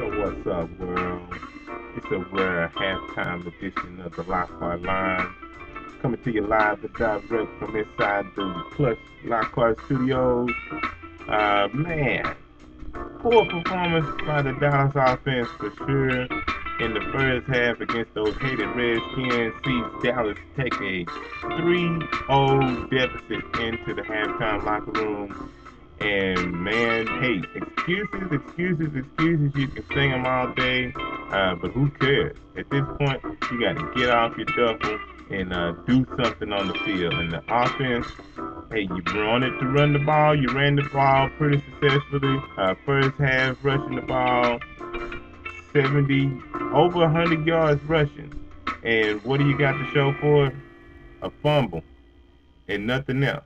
So what's up, world? It's a rare halftime edition of the Lockhart Line, coming to you live and direct from inside the Plush Lockhart Studios. Man, poor performance by the Dallas offense for sure in the first half against those hated Redskins. Sees Dallas take a 3-0 deficit into the halftime locker room. And man, hey, excuses, excuses, excuses. You can sing them all day, but who cares? At this point, you got to get off your duffel and do something on the field. And the offense, hey, you wanted to run the ball. You ran the ball pretty successfully. First half, rushing the ball, 70, over 100 yards rushing. And what do you got to show for it? A fumble and nothing else.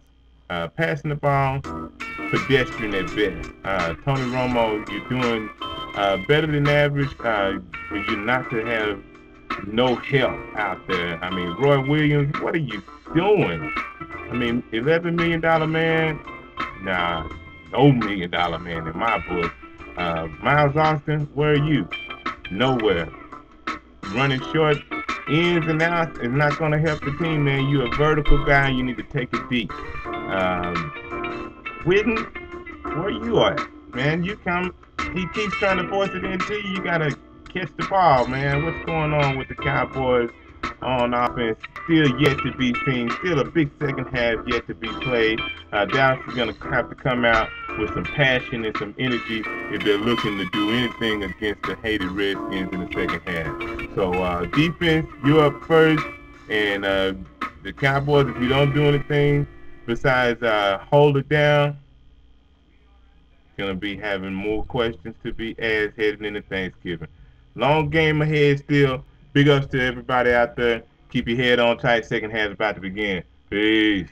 Passing the ball, pedestrian at best. Tony Romo, you're doing better than average. For you not to have no help out there. I mean, Roy Williams, what are you doing? I mean, $11 million man? Nah, no $1 million man in my book. Miles Austin, where are you? Nowhere. Running short ins and outs is not going to help the team, man. You're a vertical guy. You need to take it deep. Witten, where you at, man? You come. He keeps trying to force it into you. You gotta catch the ball, man. What's going on with the Cowboys on offense? Still yet to be seen. Still a big second half yet to be played. Dallas is gonna have to come out with some passion and some energy if they're looking to do anything against the hated Redskins in the second half. So defense, you're up first, and the Cowboys, if you don't do anything besides hold it down, gonna be having more questions to be asked heading into Thanksgiving. Long game ahead still. Big ups to everybody out there. Keep your head on tight. Second half is about to begin. Peace.